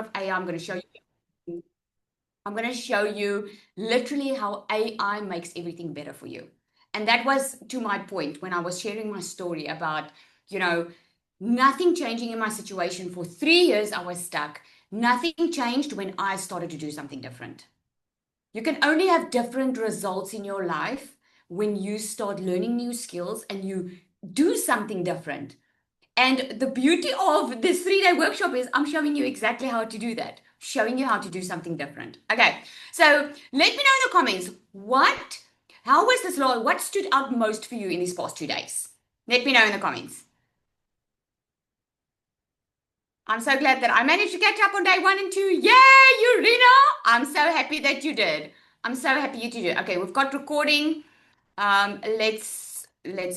of AI. I'm going to show you literally how AI makes everything better for you. And that was to my point when I was sharing my story about, you know, nothing changing in my situation. For 3 years, I was stuck. Nothing changed when I started to do something different. You can only have different results in your life when you start learning new skills and you do something different. And the beauty of this 3-day workshop is I'm showing you exactly how to do that, showing you how to do something different. Okay, so let me know in the comments how was this law? What stood out most for you in these past 2 days? Let me know in the comments. I'm so glad that I managed to catch up on day 1 and 2. Yay, Urina! I'm so happy that you did. I'm so happy you did. Okay, we've got recording. Let's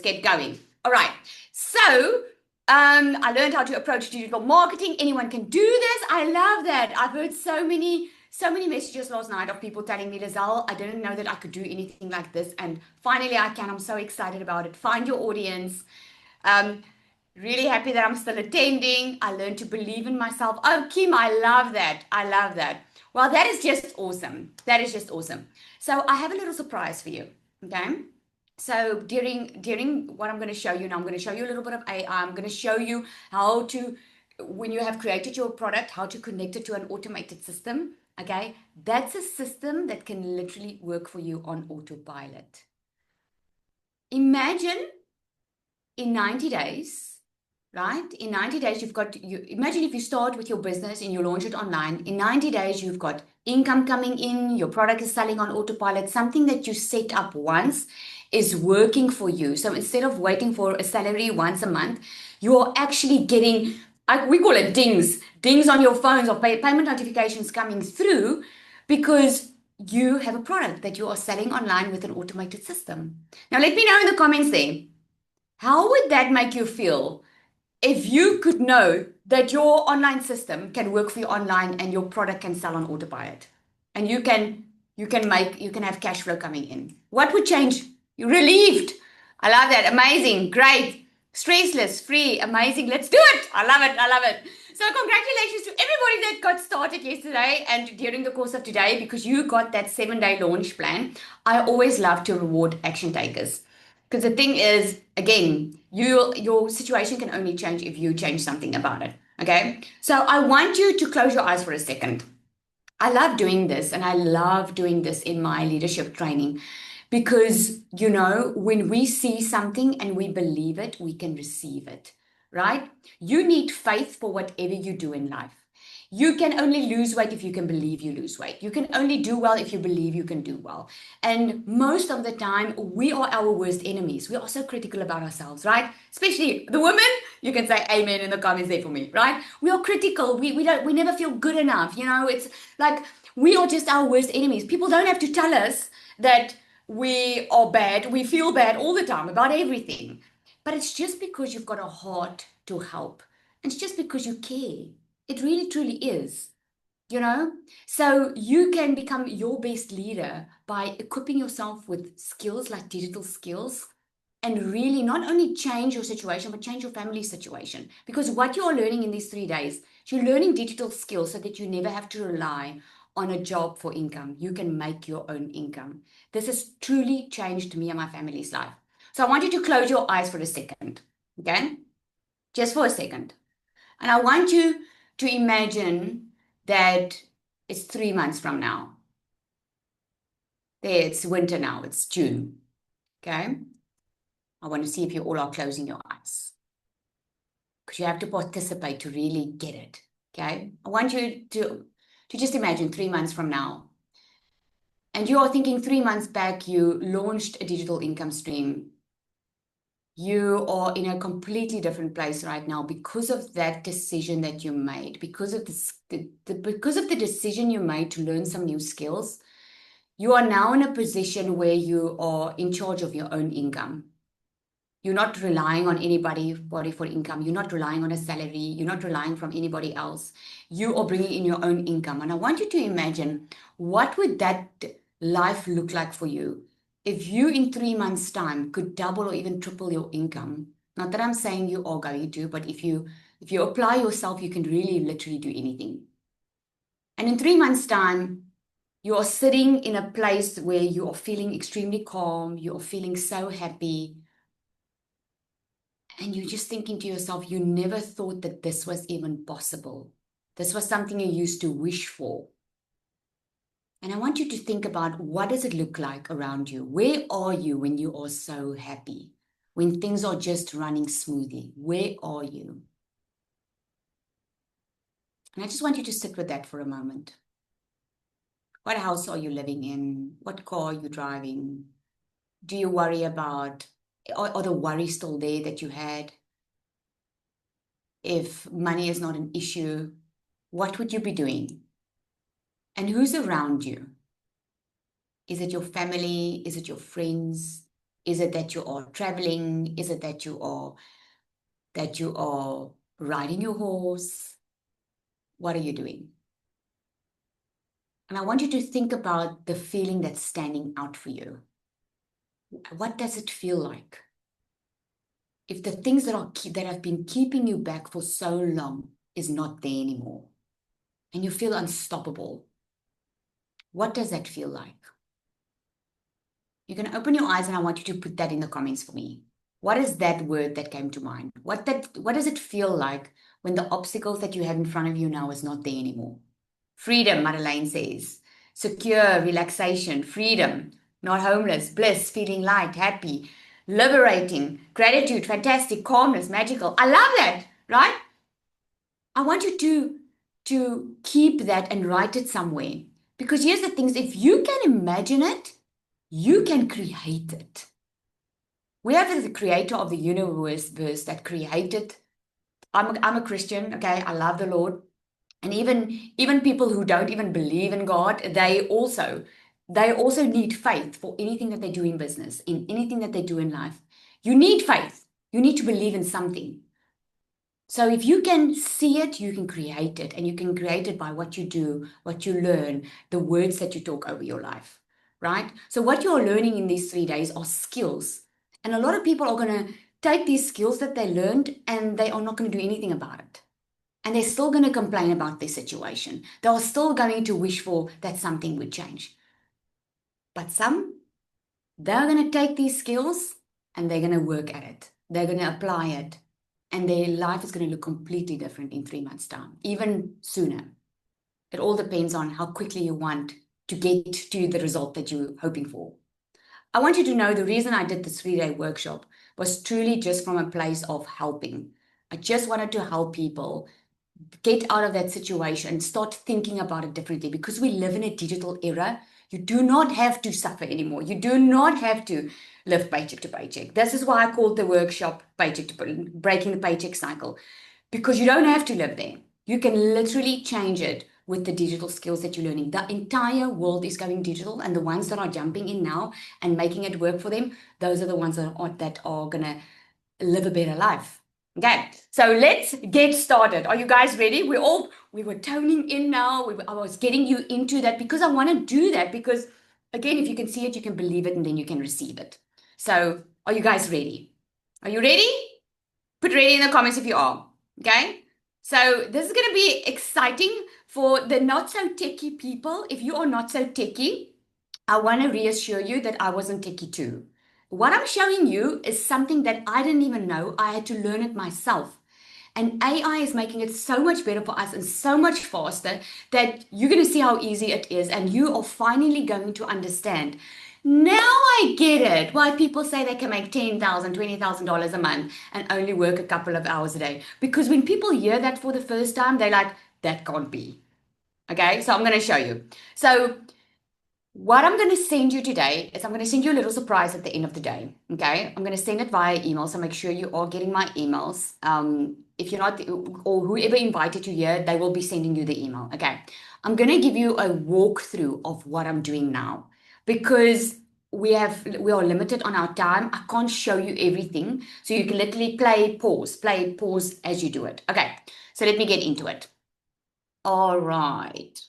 get going. All right. So I learned how to approach digital marketing. Anyone can do this. I love that. I've heard so many messages last night of people telling me, Lizelle, I didn't know that I could do anything like this. And finally I can. I'm so excited about it. Find your audience. Really happy that I'm still attending. I learned to believe in myself. Oh, Kim, I love that. I love that. Well, that is just awesome. That is just awesome. So I have a little surprise for you. Okay. So during what I'm going to show you now, I'm going to show you a little bit of AI. I'm going to show you how to, when you have created your product, how to connect it to an automated system. Okay. That's a system that can literally work for you on autopilot. Imagine in 90 days, right? In 90 days, imagine if you start with your business and you launch it online. In 90 days, you've got income coming in, your product is selling on autopilot, something that you set up once is working for you. So instead of waiting for a salary once a month, you're actually getting, we call it dings on your phones or payment notifications coming through because you have a product that you are selling online with an automated system. Now, let me know in the comments there, how would that make you feel if you could know that your online system can work for you online and your product can sell on autopilot and you can have cash flow coming in? What would change? You're relieved. I love that. Amazing. Great. Stressless, free, amazing. Let's do it. I love it. I love it. So congratulations to everybody that got started yesterday and during the course of today, because you got that 7-day launch plan. I always love to reward action takers. Because the thing is, again, your situation can only change if you change something about it. Okay. So I want you to close your eyes for a second. I love doing this, and I love doing this in my leadership training because, when we see something and we believe it, we can receive it, right? You need faith for whatever you do in life. You can only lose weight if you can believe you lose weight. You can only do well if you believe you can do well. And most of the time, we are our worst enemies. We are so critical about ourselves, right? Especially the women. You can say amen in the comments there for me, right? We are critical. We never feel good enough. It's like we are just our worst enemies. People don't have to tell us that we are bad. We feel bad all the time about everything. But it's just because you've got a heart to help. It's just because you care. It really, truly is, So you can become your best leader by equipping yourself with skills like digital skills and really not only change your situation, but change your family situation. Because what you are learning in these 3 days, you're learning digital skills so that you never have to rely on a job for income. You can make your own income. This has truly changed me and my family's life. So I want you to close your eyes for a second, okay? Just for a second. And I want you to imagine that it's 3 months from now. There, it's winter now, it's June, okay? I want to see if you all are closing your eyes because you have to participate to really get it, okay? I want you to just imagine 3 months from now. And you are thinking 3 months back, you launched a digital income stream. You are in a completely different place right now because of that decision that you made, because of the decision you made to learn some new skills. You are now in a position where you are in charge of your own income. You're not relying on anybody for income. You're not relying on a salary. You're not relying from anybody else. You are bringing in your own income. And I want you to imagine, what would that life look like for you if you in 3 months' time could double or even triple your income? Not that I'm saying you are going to, but if you apply yourself, you can really literally do anything. And in 3 months' time, you are sitting in a place where you are feeling extremely calm, you are feeling so happy, and you're just thinking to yourself, you never thought that this was even possible. This was something you used to wish for. And I want you to think about, what does it look like around you? Where are you when you are so happy? When things are just running smoothly? Where are you? And I just want you to sit with that for a moment. What house are you living in? What car are you driving? Do you worry about, are the worries still there that you had? If money is not an issue, what would you be doing? And who's around you? Is it your family? Is it your friends? Is it that you are traveling? Is it that you are riding your horse? What are you doing? And I want you to think about the feeling that's standing out for you. What does it feel like? If the things that have been keeping you back for so long is not there anymore, and you feel unstoppable, what does that feel like? You can open your eyes and I want you to put that in the comments for me. What is that word that came to mind? What does it feel like when the obstacles that you have in front of you now is not there anymore? Freedom, Madeleine says. Secure, relaxation, freedom, not homeless, bliss, feeling light, happy, liberating, gratitude, fantastic, calmness, magical. I love that, right? I want you to keep that and write it somewhere. Because here's the things, if you can imagine it, you can create it. We have the creator of the universe that created. I'm a Christian, okay? I love the Lord. And even people who don't even believe in God, they also need faith for anything that they do in business, in anything that they do in life. You need faith. You need to believe in something. So if you can see it, you can create it, and you can create it by what you do, what you learn, the words that you talk over your life, right? So what you're learning in these 3 days are skills. And a lot of people are going to take these skills that they learned and they are not going to do anything about it. And they're still going to complain about their situation. They are still going to wish for that something would change. But they're going to take these skills and they're going to work at it. They're going to apply it. And their life is going to look completely different in 3 months' time, even sooner. It all depends on how quickly you want to get to the result that you're hoping for. I want you to know the reason I did this 3-day workshop was truly just from a place of helping. I just wanted to help people get out of that situation and start thinking about it differently, because we live in a digital era. You do not have to suffer anymore. You do not have to live paycheck to paycheck. This is why I called the workshop Breaking the Paycheck Cycle, because you don't have to live there. You can literally change it with the digital skills that you're learning. The entire world is going digital, and the ones that are jumping in now and making it work for them, those are the ones that are going to live a better life. Okay, so let's get started. Are you guys ready? We were toning in now. I was getting you into that because I want to do that, because again, if you can see it, you can believe it, and then you can receive it. So are you guys ready? Are you ready? Put ready in the comments if you are. Okay, so this is going to be exciting for the not so techie people. If you are not so techie, I want to reassure you that I wasn't techie too. What I'm showing you is something that I didn't even know. I had to learn it myself. And AI is making it so much better for us and so much faster that you're going to see how easy it is. And you are finally going to understand. Now I get it why people say they can make $10,000, $20,000 a month and only work a couple of hours a day. Because when people hear that for the first time, they're like, that can't be. Okay, so I'm going to show you. So what I'm going to send you today is I'm going to send you a little surprise at the end of the day. Okay. I'm going to send it via email. So make sure you are getting my emails. If you're not, or whoever invited you here, they will be sending you the email. Okay. I'm going to give you a walkthrough of what I'm doing now, because we are limited on our time. I can't show you everything. So you can literally play, pause as you do it. Okay. So let me get into it. All right.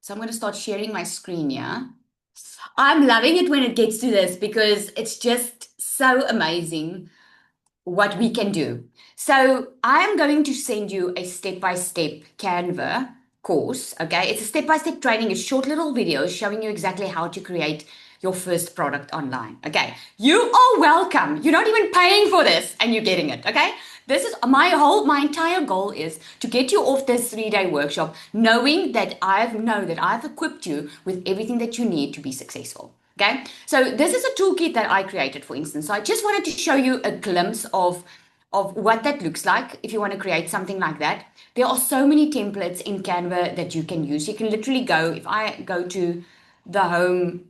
So I'm going to start sharing my screen here. I'm loving it when it gets to this, because it's just so amazing what we can do. So I'm going to send you a step-by-step Canva course. Okay, it's a step-by-step training. It's short little videos showing you exactly how to create your first product online. Okay, you are welcome. You're not even paying for this and you're getting it. Okay, this is my entire goal is to get you off this 3-day workshop knowing that I've equipped you with everything that you need to be successful. Okay, so this is a toolkit that I created, for instance. So I just wanted to show you a glimpse of what that looks like if you want to create something like that. There are so many templates in Canva that you can use. You can literally go, if I go to the home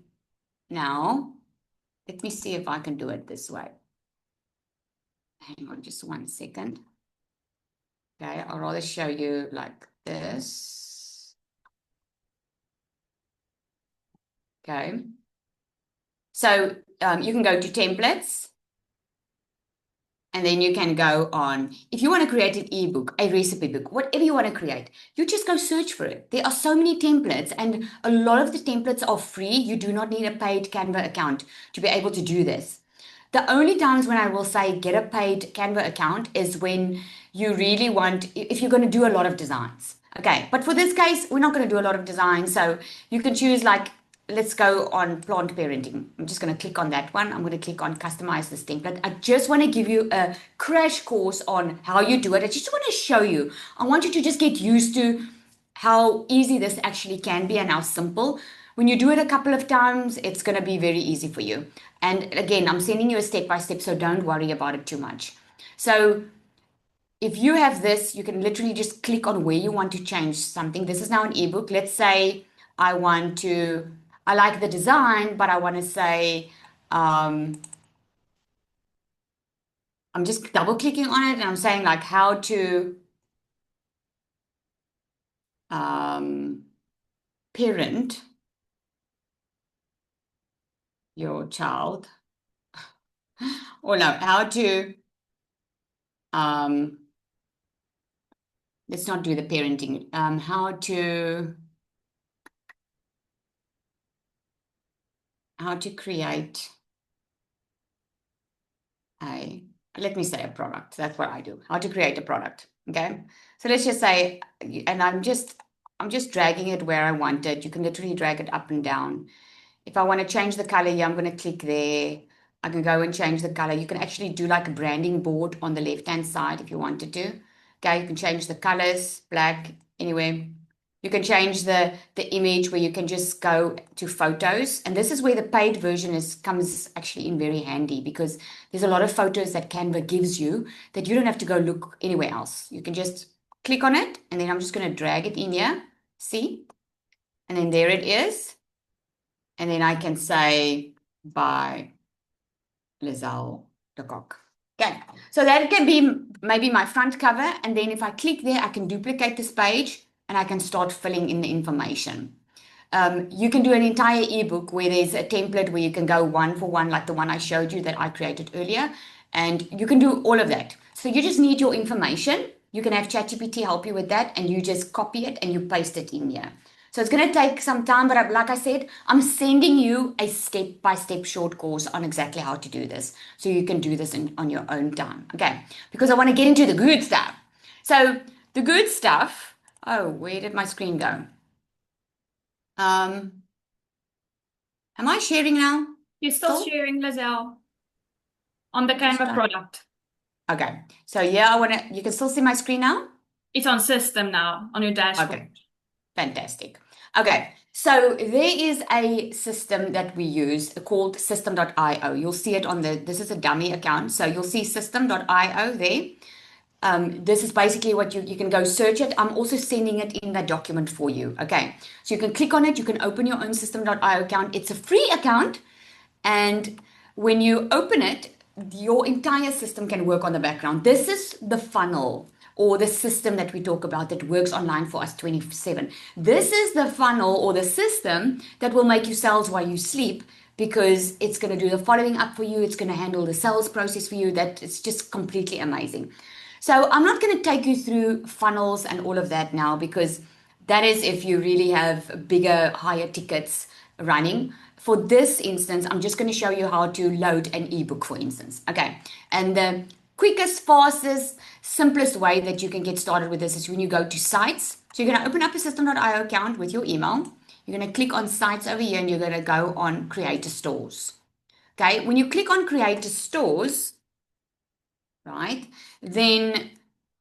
now, let me see if I can do it this way. Hang on just 1 second. Okay, I'll rather show you like this. Okay. So you can go to templates. And then you can go on, if you want to create an ebook, a recipe book, whatever you want to create, you just go search for it. There are so many templates, and a lot of the templates are free. You do not need a paid Canva account to be able to do this. The only times when I will say get a paid Canva account is when you really want, if you're going to do a lot of designs. Okay, but for this case, we're not going to do a lot of design. So you can choose like, let's go on plant parenting. I'm just going to click on that one. I'm going to click on customize this template. I just want to give you a crash course on how you do it. I just want to show you. I want you to just get used to how easy this actually can be and how simple. When you do it a couple of times, it's going to be very easy for you. And again, I'm sending you a step by step, so don't worry about it too much. So if you have this, you can literally just click on where you want to change something. This is now an ebook. Let's say I like the design, but I want to say, I'm just double clicking on it and I'm saying like how to parent your child. Or no, how to, let's not do the parenting. How to create let me say a product. That's what I do. How to create a product. Okay. So let's just say, and I'm just dragging it where I want it. You can literally drag it up and down. If I want to change the color here, I'm going to click there. I can go and change the color. You can actually do like a branding board on the left-hand side if you wanted to. Okay, you can change the colors, black, anyway. You can change the image where you can just go to photos. And this is where the paid version comes actually in very handy because there's a lot of photos that Canva gives you that you don't have to go look anywhere else. You can just click on it and then I'm just going to drag it in here. See? And then there it is. And then I can say by Lizelle de Kock. Okay, so that can be maybe my front cover. And then if I click there, I can duplicate this page and I can start filling in the information. You can do an entire ebook where there's a template where you can go one for one, like the one I showed you that I created earlier. And you can do all of that. So you just need your information. You can have ChatGPT help you with that and you just copy it and you paste it in here. So it's going to take some time, but like I said, I'm sending you a step-by-step short course on exactly how to do this. So you can do this on your own time. Okay, because I want to get into the good stuff. So the good stuff, oh, where did my screen go? Am I sharing now? You're still sharing, Lizelle, on the Canva product. Okay, so yeah, you can still see my screen now? It's on system now, on your dashboard. Okay, fantastic. Okay, so there is a system that we use called system.io. You'll see it on this is a dummy account. So you'll see system.io there. This is basically what you can go search it. I'm also sending it in that document for you. Okay, so you can click on it. You can open your own system.io account. It's a free account. And when you open it, your entire system can work on the background. This is the funnel or the system that we talk about that works online for us 24/7. This is the funnel or the system that will make you sales while you sleep because it's going to do the following up for you. It's going to handle the sales process for you. That it's just completely amazing. So I'm not going to take you through funnels and all of that now because that is if you really have bigger, higher tickets running. For this instance, I'm just going to show you how to load an ebook, for instance. Okay. And quickest, fastest, simplest way that you can get started with this is when you go to sites. So you're going to open up a system.io account with your email. You're going to click on sites over here and you're going to go on creator stores. Okay, when you click on creator stores, right, then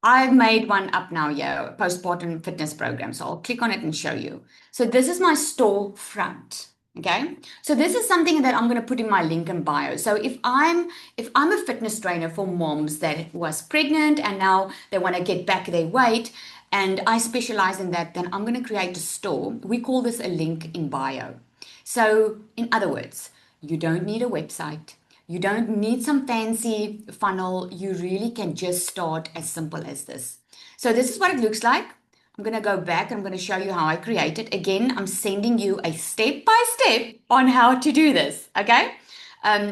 I've made one up now here, postpartum fitness program. So I'll click on it and show you. So this is my store front. Okay. So this is something that I'm going to put in my link in bio. So if I'm a fitness trainer for moms that was pregnant and now they want to get back their weight and I specialize in that, then I'm going to create a store. We call this a link in bio. So in other words, you don't need a website. You don't need some fancy funnel. You really can just start as simple as this. So this is what it looks like. I'm going to go back. I'm going to show you how I create it. Again, I'm sending you a step by step on how to do this. Okay.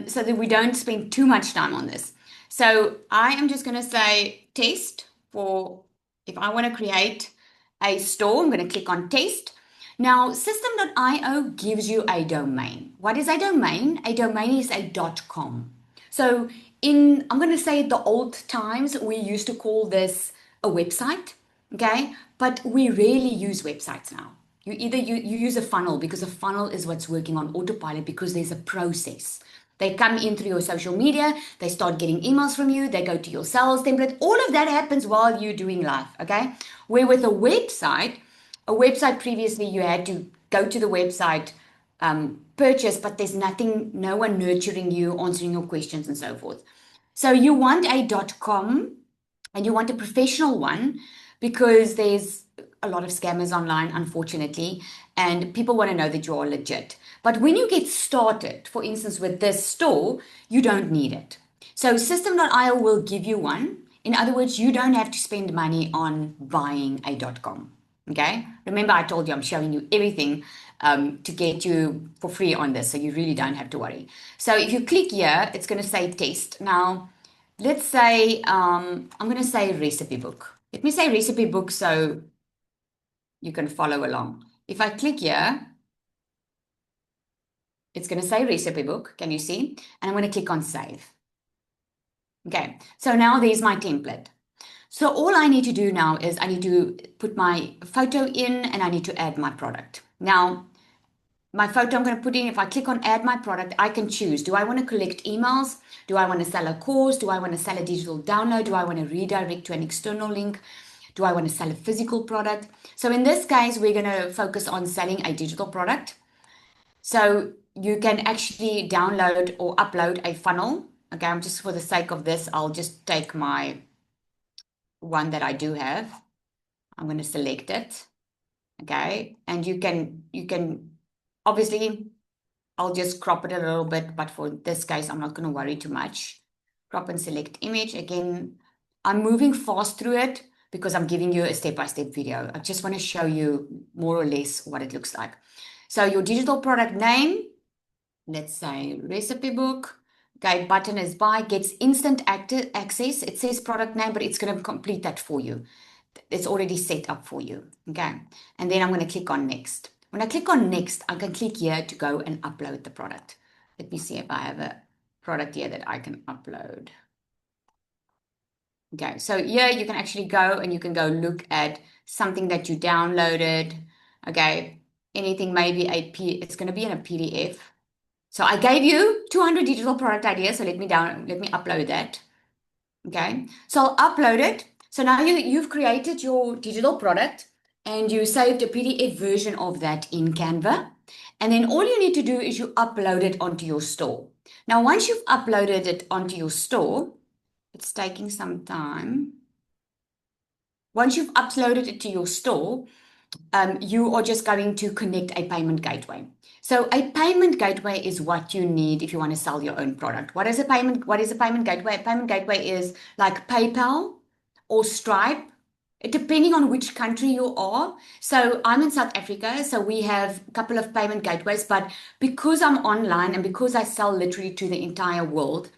So that we don't spend too much time on this. So I am just going to say test for, if I want to create a store, I'm going to click on test. Now, system.io gives you a domain. What is a domain? A domain is a .com. So I'm going to say the old times, we used to call this a website, okay? But we rarely use websites now. You use a funnel because a funnel is what's working on autopilot because there's a process. They come in through your social media, they start getting emails from you, they go to your sales template. All of that happens while you're doing life, okay? Where with a website previously you had to go to the website, purchase, but there's no one nurturing you, answering your questions and so forth. So you want a .com and you want a professional one because there's a lot of scammers online, unfortunately, and people want to know that you're legit. But when you get started, for instance, with this store, you don't need it. So system.io will give you one. In other words, you don't have to spend money on buying a .com. Okay. Remember, I told you I'm showing you everything to get you for free on this. So you really don't have to worry. So if you click here, it's going to say test. Now, let's say I'm going to say recipe book. Let me say recipe book so you can follow along. If I click here, it's going to say recipe book. Can you see? And I'm going to click on save. Okay. So now there's my template. So all I need to do now is I need to put my photo in and I need to add my product. Now, my photo I'm going to put in, if I click on add my product, I can choose. Do I want to collect emails? Do I want to sell a course? Do I want to sell a digital download? Do I want to redirect to an external link? Do I want to sell a physical product? So in this case, we're going to focus on selling a digital product. So you can actually download or upload a funnel. Okay, I'm just for the sake of this, I'll just take my one that I do have. I'm going to select it. Okay. And you can obviously, I'll just crop it a little bit, but for this case, I'm not going to worry too much. Crop and select image. Again, I'm moving fast through it because I'm giving you a step-by-step video. I just want to show you more or less what it looks like. So your digital product name, let's say recipe book. Okay, button is buy, gets instant access. It says product name, but it's going to complete that for you. It's already set up for you. Okay, and then I'm going to click on next. When I click on next, I can click here to go and upload the product. Let me see if I have a product here that I can upload. Okay, so here you can actually go and you can go look at something that you downloaded. Okay, anything, maybe it's going to be in a PDF. So I gave you 200 digital product ideas. So let me upload that. Okay. So I'll upload it. So now you've created your digital product and you saved a PDF version of that in Canva. And then all you need to do is you upload it onto your store. Now, once you've uploaded it onto your store, it's taking some time. Once you've uploaded it to your store, you are just going to connect a payment gateway. So a payment gateway is what you need if you want to sell your own product. What is a payment gateway? A payment gateway is like PayPal or Stripe, depending on which country you are. So I'm in South Africa, so we have a couple of payment gateways, but because I'm online and because I sell literally to the entire world,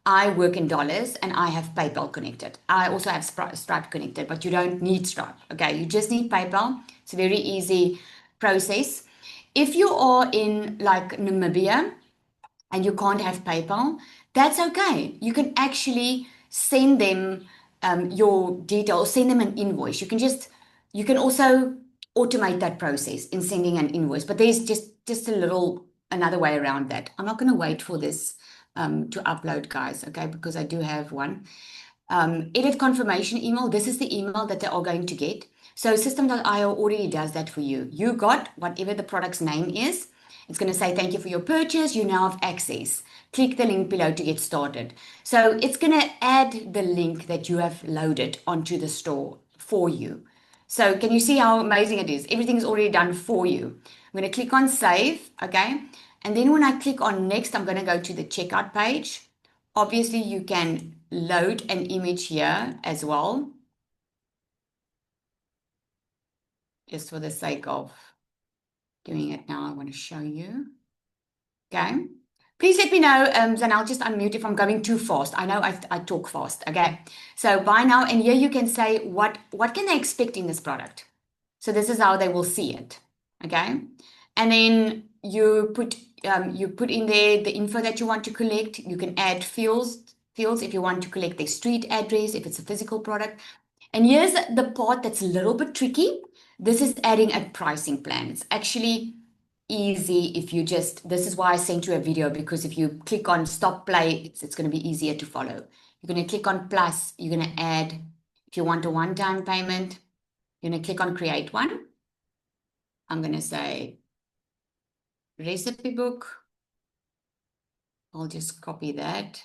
I work in dollars and I have PayPal connected. I also have Stripe connected, but you don't need Stripe. Okay, you just need PayPal. It's a very easy process. If you are in like Namibia and you can't have PayPal, that's okay. You can actually send them your details, send them an invoice. You can also automate that process in sending an invoice, but there's just a little another way around that. I'm not going to wait for this to upload, guys, okay, because I do have one. Edit confirmation email. This is the email that they are going to get. So system.io already does that for you. You got whatever the product's name is. It's going to say, thank you for your purchase. You now have access. Click the link below to get started. So it's going to add the link that you have loaded onto the store for you. So can you see how amazing it is? Everything is already done for you. I'm going to click on save, okay? And then when I click on next, I'm going to go to the checkout page. Obviously, you can load an image here as well, just for the sake of doing it now. I want to show you. Okay. Please let me know, and I'll just unmute if I'm going too fast. I know I talk fast. Okay. So by now, and here you can say what can they expect in this product. So this is how they will see it. Okay. And then you put in there the info that you want to collect. You can add fields if you want to collect their street address, if it's a physical product. And here's the part that's a little bit tricky. This is adding a pricing plan. It's actually easy if you just, this is why I sent you a video, because if you click on stop play, it's going to be easier to follow. You're going to click on plus, you're going to add, if you want a one-time payment, you're going to click on create one. I'm going to say recipe book. I'll just copy that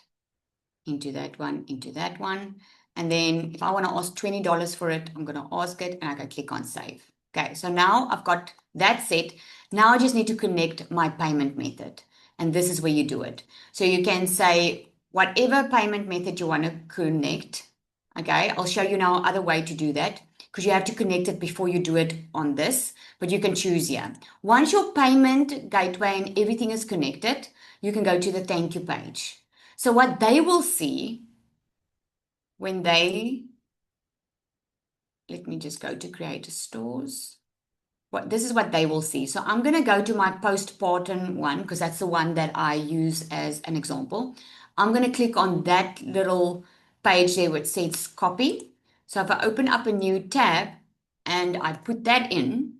into that one, into that one. And then if I want to ask $20 for it, I'm going to ask it and I can click on save. Okay, so now I've got that set. Now I just need to connect my payment method. And this is where you do it. So you can say whatever payment method you want to connect. Okay, I'll show you now other way to do that, because you have to connect it before you do it on this, but you can choose here. Once your payment gateway and everything is connected, you can go to the thank you page. So what they will see when they, let me just go to creator stores. This is what they will see. So I'm going to go to my postpartum one, because that's the one that I use as an example. I'm going to click on that little page there where it says copy. So if I open up a new tab and I put that in,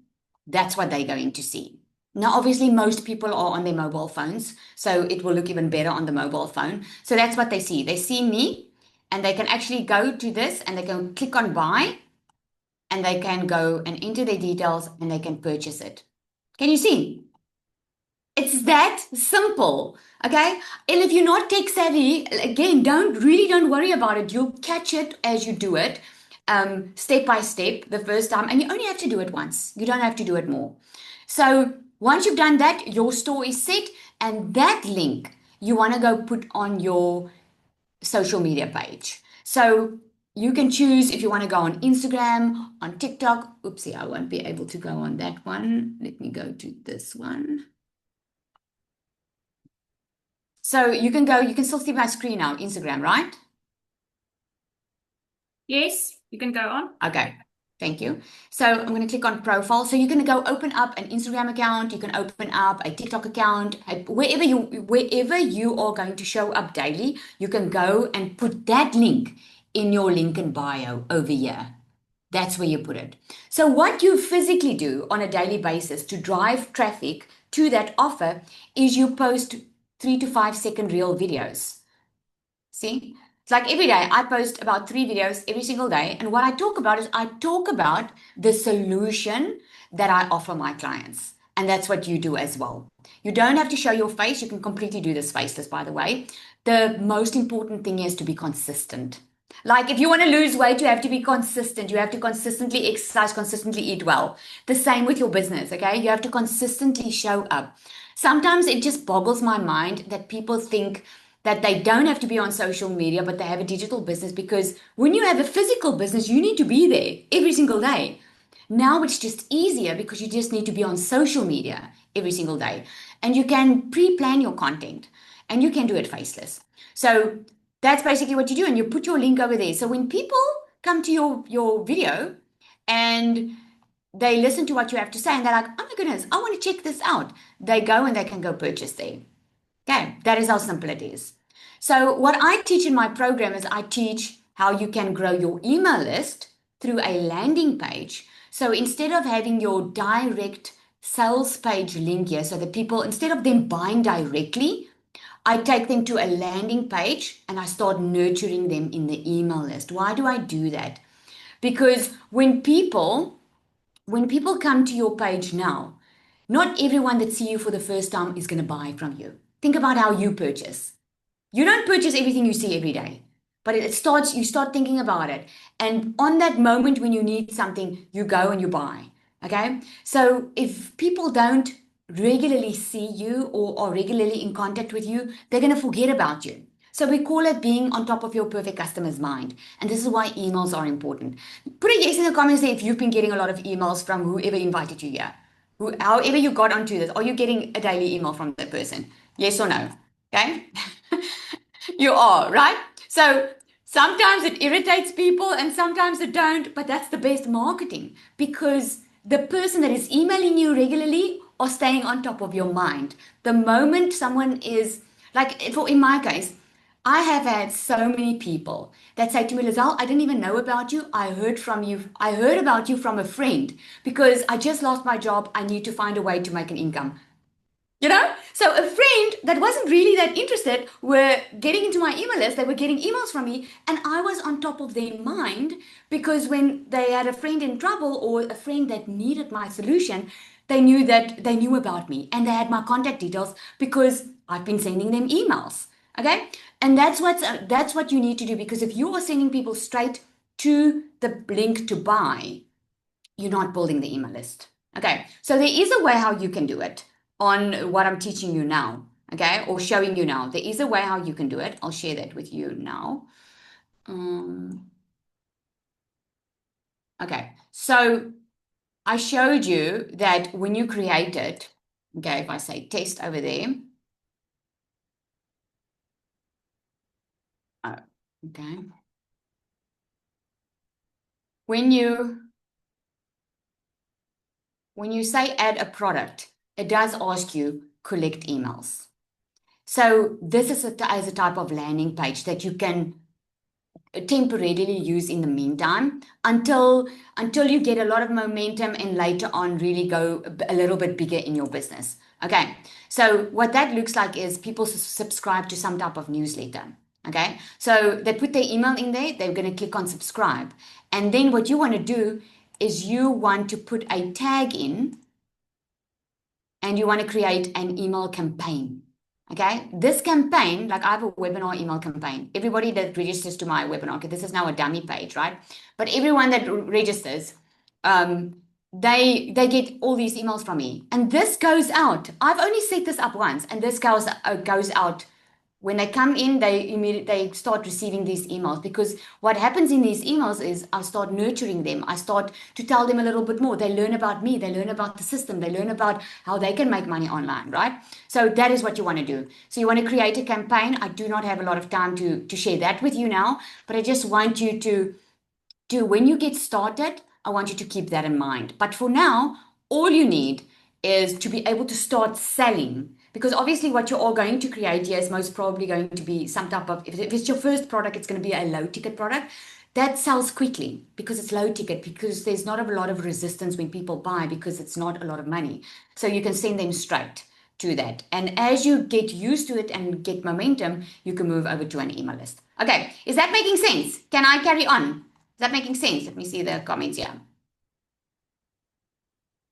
that's what they're going to see. Now, obviously, most people are on their mobile phones, so it will look even better on the mobile phone. So that's what they see. They see me, and they can actually go to this, and they can click on buy, and they can go and enter their details, and they can purchase it. Can you see? It's that simple, okay? And if you're not tech savvy, again, don't worry about it. You'll catch it as you do it, step by step, the first time, and you only have to do it once. You don't have to do it more. So once you've done that, your store is set, and that link you want to go put on your social media page. So you can choose if you want to go on Instagram, on TikTok. Oopsie, I won't be able to go on that one. Let me go to this one. So you can still see my screen now, Instagram, right? Yes, you can go on. Okay, thank you. So I'm going to click on profile. So you're going to go open up an Instagram account. You can open up a TikTok account. Wherever you are going to show up daily, you can go and put that link in your link in bio over here. That's where you put it. So what you physically do on a daily basis to drive traffic to that offer is you post 3 to 5 second reel videos. See? It's like every day I post about 3 videos every single day. And what I talk about is I talk about the solution that I offer my clients. And that's what you do as well. You don't have to show your face. You can completely do this faceless, by the way. The most important thing is to be consistent. Like if you want to lose weight, you have to be consistent. You have to consistently exercise, consistently eat well. The same with your business, okay? You have to consistently show up. Sometimes it just boggles my mind that people think that they don't have to be on social media, but they have a digital business, because when you have a physical business, you need to be there every single day. Now it's just easier because you just need to be on social media every single day, and you can pre-plan your content, and you can do it faceless. So that's basically what you do, and you put your link over there. So when people come to your video and they listen to what you have to say and they're like, oh my goodness, I want to check this out, they go and they can go purchase there. Okay, that is how simple it is. So what I teach in my program is I teach how you can grow your email list through a landing page. So instead of having your direct sales page link here, so that people, instead of them buying directly, I take them to a landing page and I start nurturing them in the email list. Why do I do that? Because when people come to your page now, not everyone that see you for the first time is going to buy from you. Think about how you purchase. You don't purchase everything you see every day, but you start thinking about it. And on that moment when you need something, you go and you buy. Okay. So if people don't regularly see you or are regularly in contact with you, they're going to forget about you. So we call it being on top of your perfect customer's mind. And this is why emails are important. Put a yes in the comments there if you've been getting a lot of emails from whoever invited you here. However you got onto this, are you getting a daily email from that person? Yes or no? Okay. You are, right? So sometimes it irritates people and sometimes it don't, but that's the best marketing because the person that is emailing you regularly are staying on top of your mind. The moment someone is like, for in my case, I have had so many people that say to me, Lizelle, I didn't even know about you. I heard from you. I heard about you from a friend because I just lost my job. I need to find a way to make an income. So a friend that wasn't really that interested were getting into my email list. They were getting emails from me, and I was on top of their mind because when they had a friend in trouble or a friend that needed my solution, they knew about me and they had my contact details because I've been sending them emails. Okay, and that's what you need to do because if you are sending people straight to the link to buy, you're not building the email list. Okay, so there is a way how you can do it on what I'm teaching you now, okay, or showing you now. There is a way how you can do it. I'll share that with you now. Okay, so I showed you that when you create it, okay, if I say test over there, oh, okay, when you say add a product, it does ask you collect emails. So this is as a type of landing page that you can temporarily use in the meantime until you get a lot of momentum and later on really go a little bit bigger in your business. Okay, so what that looks like is people subscribe to some type of newsletter. Okay, so they put their email in there, they're going to click on subscribe, and then what you want to do is you want to put a tag in and you want to create an email campaign. Okay, this campaign, like I have a webinar email campaign. Everybody that registers to my webinar, okay, this is now a dummy page, right? But everyone that registers, they get all these emails from me, and this goes out. I've only set this up once, and this goes out when they come in, they start receiving these emails because what happens in these emails is I start nurturing them. I start to tell them a little bit more. They learn about me. They learn about the system. They learn about how they can make money online, right? So that is what you want to do. So you want to create a campaign. I do not have a lot of time to share that with you now, but I just want you to when you get started, I want you to keep that in mind. But for now, all you need is to be able to start selling. Because obviously, what you're all going to create here is most probably going to be some type of, if it's your first product, it's going to be a low ticket product that sells quickly because it's low ticket, because there's not a lot of resistance when people buy because it's not a lot of money. So you can send them straight to that. And as you get used to it and get momentum, you can move over to an email list. Okay, is that making sense? Can I carry on? Is that making sense? Let me see the comments here.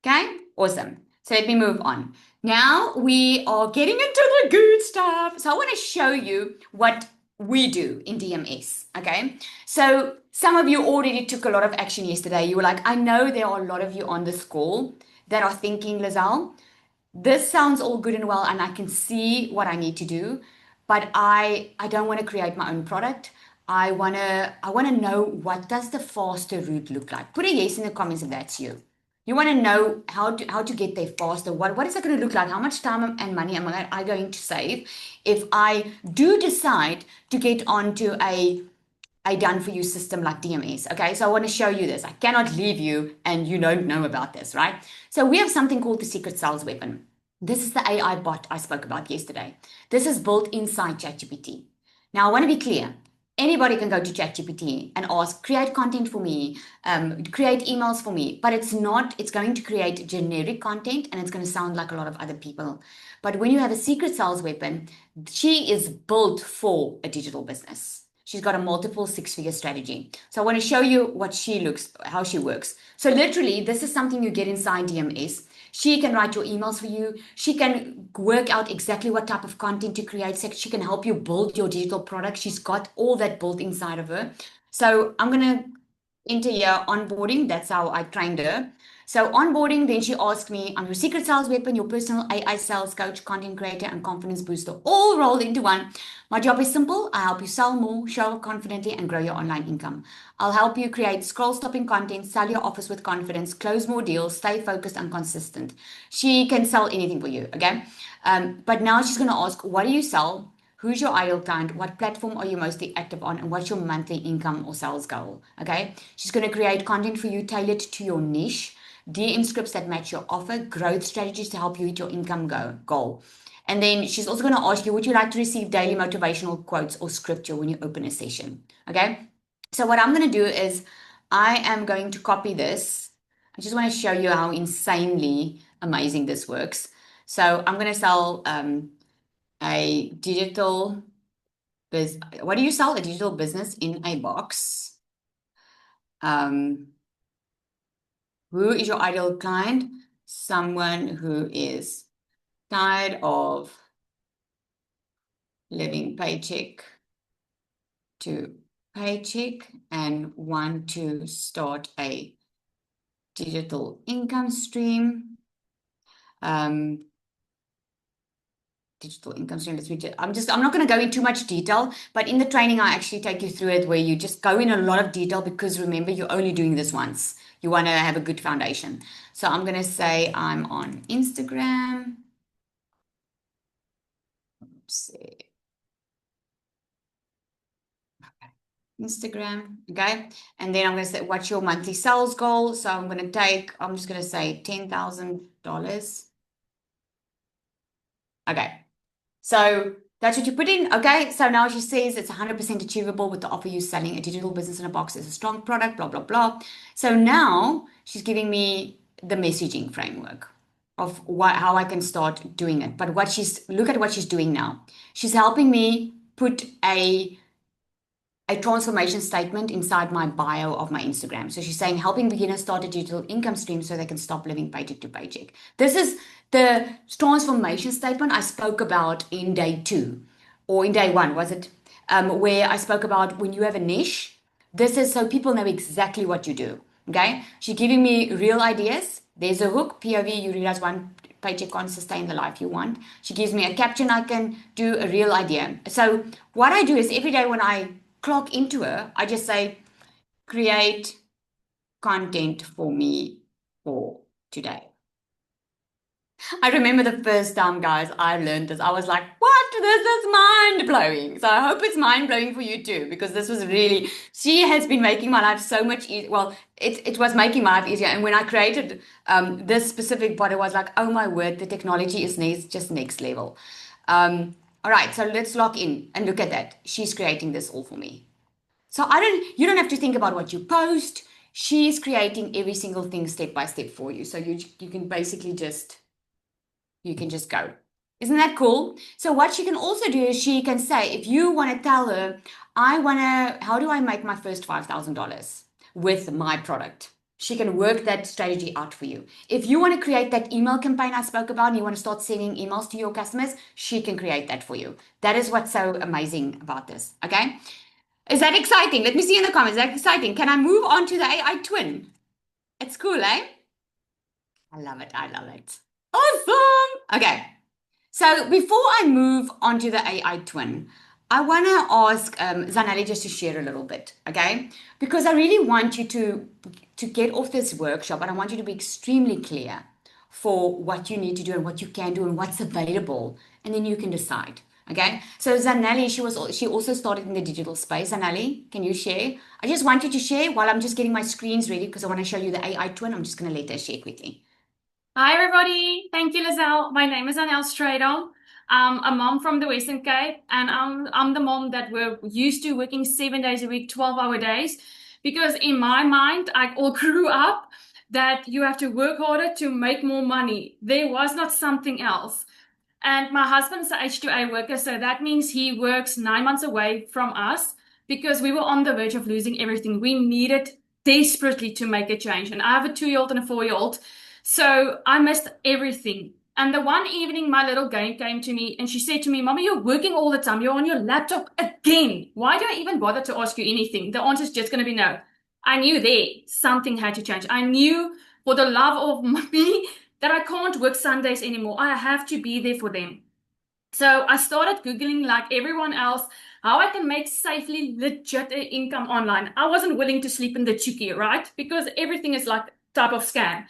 Okay, awesome. So let me move on. Now we are getting into the good stuff. So I want to show you what we do in DMS. Okay, so some of you already took a lot of action yesterday. You were like, I know there are a lot of you on this call that are thinking, Lizelle, this sounds all good and well, and I can see what I need to do, but I don't want to create my own product. I wanna know, what does the faster route look like? Put a yes in the comments if that's you. You want to know how to get there faster. What is it going to look like? How much time and money am I going to save if I do decide to get onto a done for you system like DMS? Okay, so I want to show you this. I cannot leave you and you don't know about this, right? So we have something called the secret sales weapon. This is the AI bot I spoke about yesterday. This is built inside ChatGPT. Now, I want to be clear. Anybody can go to ChatGPT and ask, create content for me, create emails for me, but it's not, it's going to create generic content and it's going to sound like a lot of other people. But when you have a secret sales weapon, she is built for a digital business. She's got a multiple six-figure strategy. So I want to show you how she works. So literally, this is something you get inside DMS. She can write your emails for you. She can work out exactly what type of content to create. So she can help you build your digital product. She's got all that built inside of her. So I'm going to enter here onboarding. That's how I trained her. So onboarding, then she asked me, I'm your secret sales weapon, your personal AI sales coach, content creator, and confidence booster, all rolled into one. My job is simple. I help you sell more, show up confidently, and grow your online income. I'll help you create scroll-stopping content, sell your offers with confidence, close more deals, stay focused and consistent. She can sell anything for you, okay? But now she's going to ask, what do you sell? Who's your ideal client? What platform are you mostly active on? And what's your monthly income or sales goal? Okay. She's going to create content for you tailored to your niche, DM scripts that match your offer, growth strategies to help you hit your income goal. And then she's also going to ask you, would you like to receive daily motivational quotes or scripture when you open a session? Okay. So what I'm going to do is I am going to copy this. I just want to show you how insanely amazing this works. So I'm going to sell a digital what do you sell? A digital business in a box. Who is your ideal client? Someone who is tired of living paycheck to paycheck and want to start a digital income stream. Digital income stream. I'm not going to go into too much detail, but in the training, I actually take you through it where you just go in a lot of detail because remember, you're only doing this once. You want to have a good foundation. So I'm going to say I'm on Instagram. Oops. Instagram, okay? And then I'm going to say, what's your monthly sales goal? So I'm just going to say $10,000. Okay. So that's what you put in. Okay. So now she says it's 100% achievable with the offer you're selling. A digital business in a box is a strong product, blah, blah, blah. So now she's giving me the messaging framework of how I can start doing it. But look at what she's doing now. She's helping me put a transformation statement inside my bio of my Instagram. So she's saying helping beginners start a digital income stream so they can stop living paycheck to paycheck. This is the transformation statement I spoke about in day 2 or in day 1, was it? Where I spoke about when you have a niche, this is so people know exactly what you do. Okay. She's giving me real ideas. There's a hook, POV, you realize one paycheck can't sustain the life you want. She gives me a caption I can do, a real idea. So what I do is every day when I clock into her, I just say, create content for me for today. I remember the first time, guys, I learned this. I was like, what? This is mind blowing. So I hope it's mind blowing for you too, because this was really, she has been making my life so much easier. Well, it was making my life easier. And when I created this specific bot, it was like, oh my word, the technology is just next level. All right, so let's log in and look at that. She's creating this all for me. So you don't have to think about what you post. She's creating every single thing step by step for you. So you can basically you can just go. Isn't that cool? So what she can also do is she can say, if you want to tell her, how do I make my first $5,000 with my product? She can work that strategy out for you. If you want to create that email campaign I spoke about and you want to start sending emails to your customers, she can create that for you. That is what's so amazing about this. Okay. Is that exciting? Let me see in the comments. Is that exciting? Can I move on to the AI twin? It's cool, eh? I love it. I love it. Awesome. Okay. So before I move on to the AI twin, I want to ask Zanelli just to share a little bit, okay? Because I really want you to get off this workshop and I want you to be extremely clear for what you need to do and what you can do and what's available, and then you can decide. Okay, so Zanelli, she also started in the digital space. Zanelli, can you share? I just want you to share while I'm just getting my screens ready because I want to show you the AI twin. I'm just going to let her share quickly. Hi, everybody. Thank you, Lizelle. My name is Anel Strado. I'm a mom from the Western Cape, and I'm the mom that we're used to working 7 days a week, 12-hour days. Because in my mind, I all grew up that you have to work harder to make more money. There was not something else. And my husband's a H2A worker, so that means he works 9 months away from us because we were on the verge of losing everything. We needed desperately to make a change. And I have a 2-year-old and a 4-year-old. So I missed everything. And the one evening, my little game came to me and she said to me, Mommy, you're working all the time. You're on your laptop again. Why do I even bother to ask you anything? The answer's just going to be no. I knew there something had to change. I knew for the love of me that I can't work Sundays anymore. I have to be there for them. So I started Googling, like everyone else, how I can make safely legit income online. I wasn't willing to sleep in the chookie, right? Because everything is like type of scam.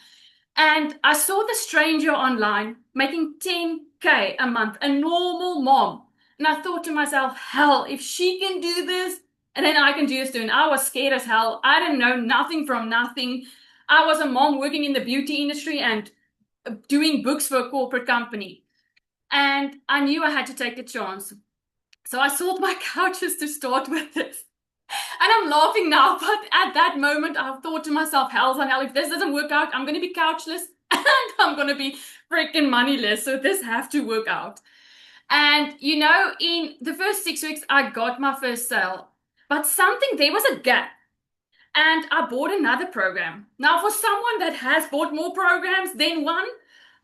And I saw the stranger online making 10K a month, a normal mom. And I thought to myself, hell, if she can do this, and then I can do this too. And I was scared as hell. I didn't know nothing from nothing. I was a mom working in the beauty industry and doing books for a corporate company. And I knew I had to take a chance. So I sold my couches to start with this. And I'm laughing now, but at that moment, I thought to myself, hell's on hell, if this doesn't work out, I'm going to be couchless and I'm going to be freaking moneyless. So this have to work out. And, in the first 6 weeks, I got my first sale. But there was a gap. And I bought another program. Now, for someone that has bought more programs than one,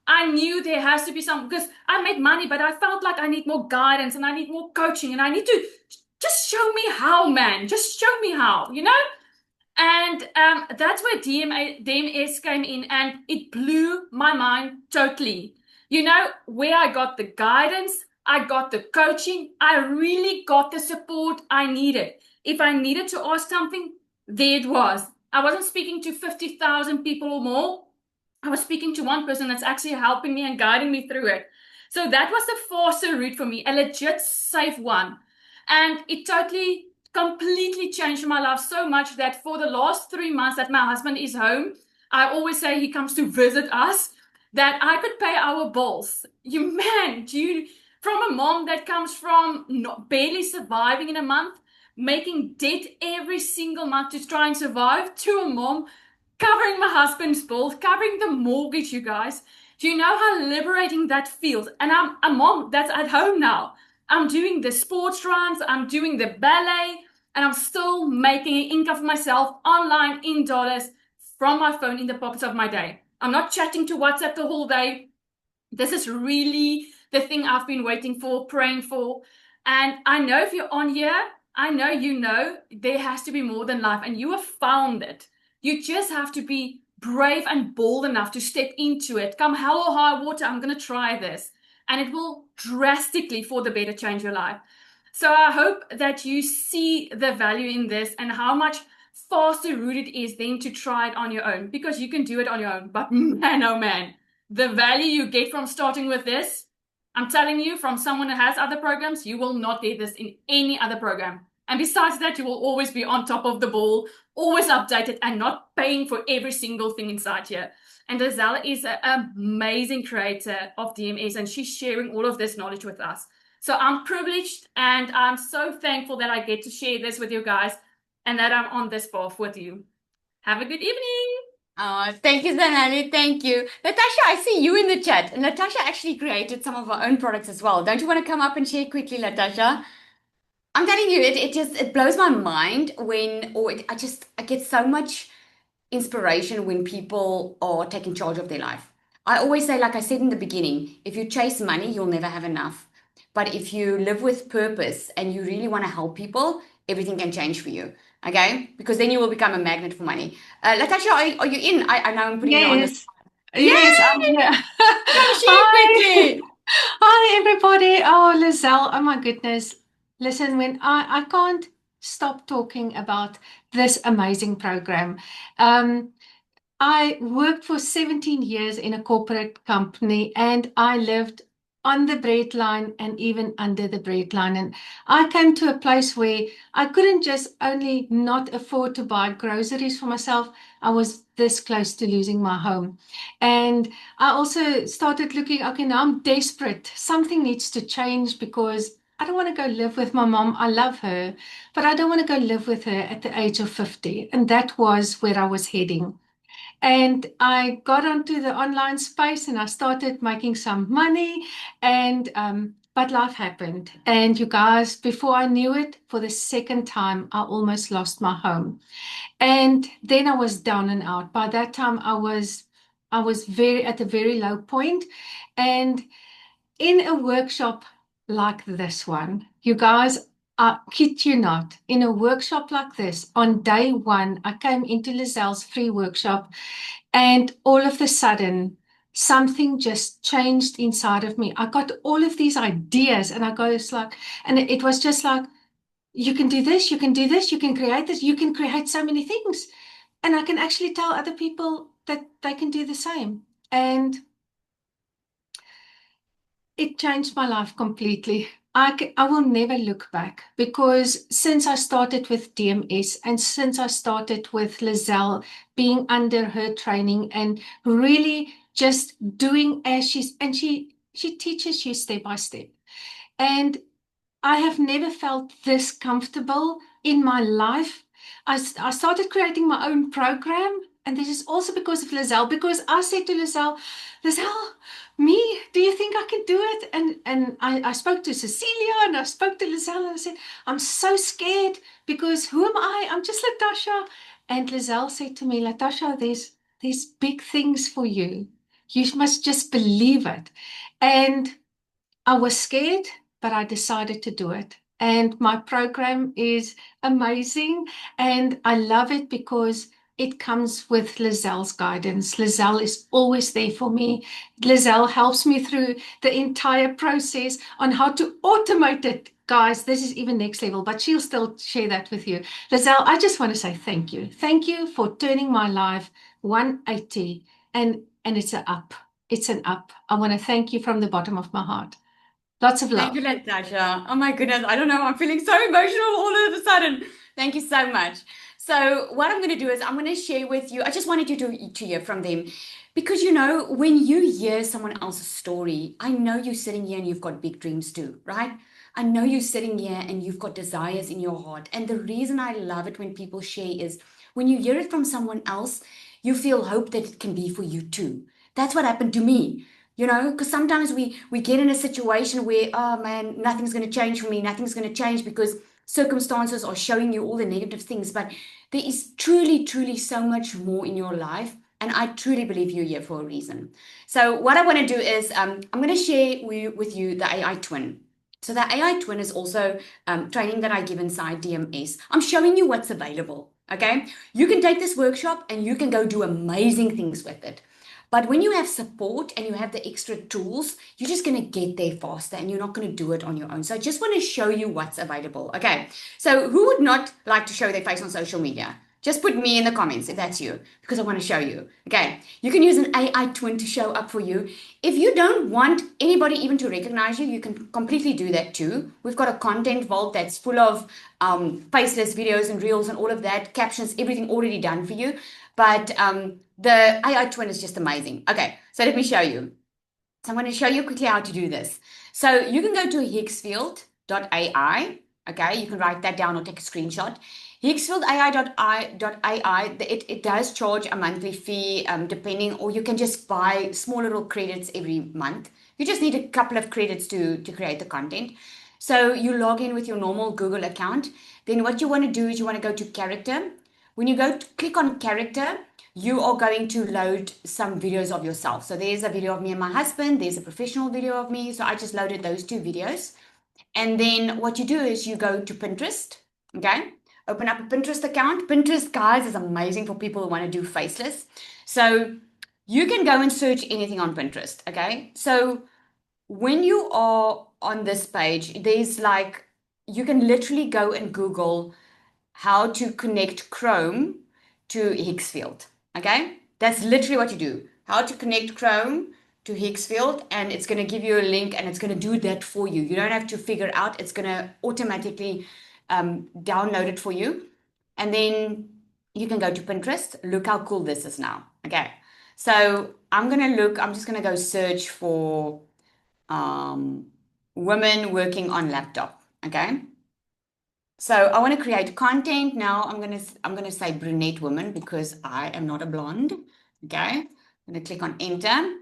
I knew there has to be some, because I made money, but I felt like I need more guidance and I need more coaching and I need to just show me how, man. Just show me how, And that's where DMS came in and it blew my mind totally. Where I got the guidance, I got the coaching, I really got the support I needed. If I needed to ask something, there it was. I wasn't speaking to 50,000 people or more. I was speaking to one person that's actually helping me and guiding me through it. So that was the faster route for me, a legit safe one. And it totally, completely changed my life so much that for the last 3 months that my husband is home, I always say he comes to visit us, that I could pay our bills. From a mom that comes from barely surviving in a month, making debt every single month to try and survive, to a mom covering my husband's bills, covering the mortgage, you guys. Do you know how liberating that feels? And I'm a mom that's at home now. I'm doing the sports runs, I'm doing the ballet, and I'm still making an income for myself online in dollars from my phone in the pockets of my day. I'm not chatting to WhatsApp the whole day. This is really the thing I've been waiting for, praying for. And I know if you're on here, I know there has to be more than life, and you have found it. You just have to be brave and bold enough to step into it. Come hell or high water, I'm going to try this. And it will drastically, for the better, change your life. So I hope that you see the value in this and how much faster route it is then to try it on your own, because you can do it on your own. But man, oh man, the value you get from starting with this, I'm telling you, from someone that has other programs, you will not get this in any other program. And besides that, you will always be on top of the ball, always updated and not paying for every single thing inside here. And Giselle is an amazing creator of DMS, and she's sharing all of this knowledge with us. So I'm privileged and I'm so thankful that I get to share this with you guys and that I'm on this path with you. Have a good evening. Oh, thank you, Zanali. Thank you. Natasha, I see you in the chat. And Natasha actually created some of our own products as well. Don't you want to come up and share quickly, Natasha? I'm telling you, it blows my mind I get so much inspiration when people are taking charge of their life. I always say, like I said in the beginning, if you chase money, you'll never have enough. But if you live with purpose and you really want to help people, everything can change for you. Okay? Because then you will become a magnet for money. Latasha, are you in? I know I'm putting you on the Yes, yes, I'm Yay! here. Come share Hi, quickly. hi everybody. Oh, Lizelle, oh my goodness. Listen, when I can't stop talking about this amazing program. Um, I worked for 17 years in a corporate company and I lived on the breadline and even under the breadline. And I came to a place where I couldn't just only not afford to buy groceries for myself. I was this close to losing my home. And I also started looking, okay, now I'm desperate. Something needs to change because I don't want to go live with my mom. I love her, but I don't want to go live with her at the age of 50. And that was where I was heading. And I got onto the online space and I started making some money. And but life happened. And you guys, before I knew it, for the second time, I almost lost my home. And then I was down and out. By that time, I was very at a very low point. And in a workshop like this one, you guys, I kid you not, in a workshop like this, on day one, I came into Lizelle's free workshop, and all of a sudden, something just changed inside of me. I got all of these ideas, and I go, it's like, and it was just like, you can do this, you can do this, you can create this, you can create so many things. And I can actually tell other people that they can do the same. And it changed my life completely. I will never look back because since I started with DMS and since I started with Lizelle being under her training and really just doing as she teaches you step by step. And I have never felt this comfortable in my life. I started creating my own program, and this is also because of Lizelle, because I said to Lizelle, me, do you think I can do it? And I spoke to Cecilia and I spoke to Lizelle and I said, I'm so scared because who am I? I'm just Latasha. And Lizelle said to me, Latasha, there's big things for you. You must just believe it. And I was scared, but I decided to do it. And my program is amazing. And I love it because it comes with Lizelle's guidance. Lizelle is always there for me. Lizelle helps me through the entire process on how to automate it. Guys, this is even next level, but she'll still share that with you. Lizelle, I just want to say thank you. Thank you for turning my life 180. And it's an up. It's an up. I want to thank you from the bottom of my heart. Lots of Thank love. you, Natasha. Oh my goodness. I don't know. I'm feeling so emotional all of a sudden. Thank you so much. So what I'm going to do is I'm going to share with you. I just wanted you to hear from them because when you hear someone else's story, I know you're sitting here and you've got big dreams too, right? I know you're sitting here and you've got desires in your heart. And the reason I love it when people share is when you hear it from someone else, you feel hope that it can be for you too. That's what happened to me. Because sometimes we get in a situation where, oh man, nothing's going to change for me, nothing's going to change because circumstances are showing you all the negative things. But there is truly, truly so much more in your life. And I truly believe you're here for a reason. So, what I want to do is I'm going to share with you the AI twin. So, the AI twin is also training that I give inside DMS. I'm showing you what's available. Okay. You can take this workshop and you can go do amazing things with it. But when you have support and you have the extra tools, you're just going to get there faster and you're not going to do it on your own. So I just want to show you what's available. Okay. So who would not like to show their face on social media? Just put me in the comments if that's you, because I want to show you. Okay. You can use an AI twin to show up for you. If you don't want anybody even to recognize you, you can completely do that too. We've got a content vault that's full of faceless videos and reels and all of that, captions, everything already done for you. But the AI twin is just amazing. Okay, so let me show you. So I'm going to show you quickly how to do this. So you can go to hicksfield.ai. Okay, you can write that down or take a screenshot. Hicksfield.ai, it does charge a monthly fee depending, or you can just buy small little credits every month. You just need a couple of credits to create the content. So you log in with your normal Google account. Then what you want to do is you want to go to character. When you go to click on character, you are going to load some videos of yourself. So there's a video of me and my husband. There's a professional video of me. So I just loaded those two videos. And then what you do is you go to Pinterest. Okay. Open up a Pinterest account. Pinterest, guys, is amazing for people who want to do faceless. So you can go and search anything on Pinterest. Okay. So when you are on this page, you can literally go and Google how to connect Chrome to Hicksfield. Okay, that's literally what you do. How to connect Chrome to Hicksfield, and it's going to give you a link and it's going to do that for you. You don't have to figure out, it's going to automatically download it for you. And then you can go to Pinterest. Look how cool this is now. Okay. So I'm just going to go search for women working on laptop. Okay. So I want to create content now. I'm gonna say brunette woman because I am not a blonde. Okay. I'm gonna click on enter.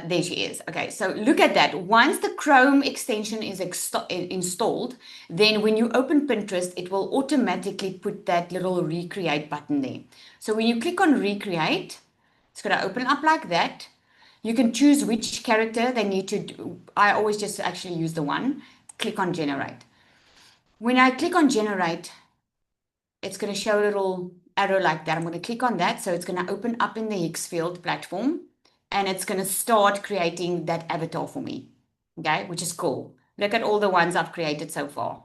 There she is. Okay, so look at that. Once the Chrome extension is installed, then when you open Pinterest, it will automatically put that little recreate button there. So when you click on recreate, it's going to open up like that. You can choose which character they need to do. I always just actually use the one. Click on generate. When I click on generate, it's going to show a little arrow like that. I'm going to click on that. So it's going to open up in the Hixfield platform and it's going to start creating that avatar for me. Okay, which is cool. Look at all the ones I've created so far.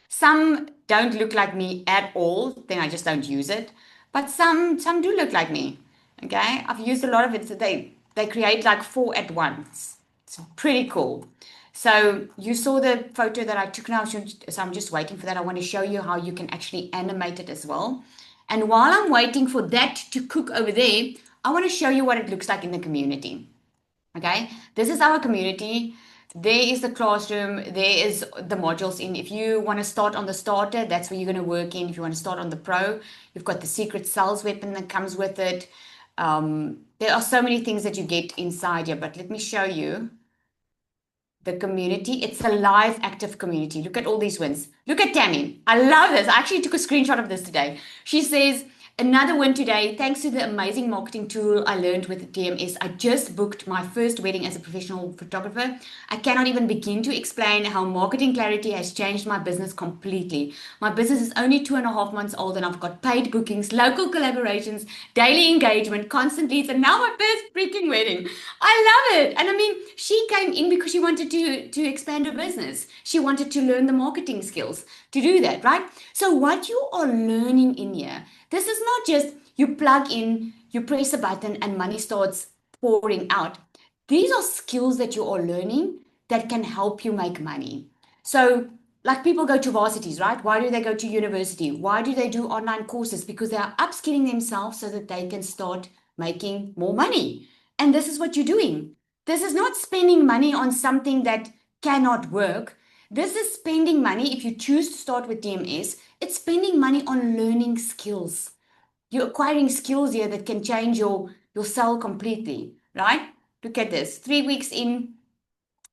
Some don't look like me at all, then I just don't use it. But some do look like me. Okay, I've used a lot of it. So they create like 4 at once. It's pretty cool. So you saw the photo that I took now, so I'm just waiting for that. I want to show you how you can actually animate it as well. And while I'm waiting for that to cook over there, I want to show you what it looks like in the community. Okay, this is our community. There is the classroom. There is the modules in. If you want to start on the starter, that's where you're going to work in. If you want to start on the pro, you've got the secret sales weapon that comes with it. There are so many things that you get inside here, but let me show you the community. It's a live active community. Look at all these wins. Look at Tammy. I love this. I actually took a screenshot of this today. She says, another win today. Thanks to the amazing marketing tool I learned with DMS, I just booked my first wedding as a professional photographer. I cannot even begin to explain how marketing clarity has changed my business completely. My business is only 2.5 months old and I've got paid bookings, local collaborations, daily engagement, constant leads, and now my first freaking wedding. I love it. And I mean, she came in because she wanted to expand her business. She wanted to learn the marketing skills to do that, right? So what you are learning in here, this is not just you plug in, you press a button and money starts pouring out. These are skills that you are learning that can help you make money. So like people go to varsities, right? Why do they go to university? Why do they do online courses? Because they are upskilling themselves so that they can start making more money. And this is what you're doing. This is not spending money on something that cannot work. This is spending money. If you choose to start with DMS, it's spending money on learning skills. You're acquiring skills here that can change your sell completely, right? Look at this. 3 weeks in,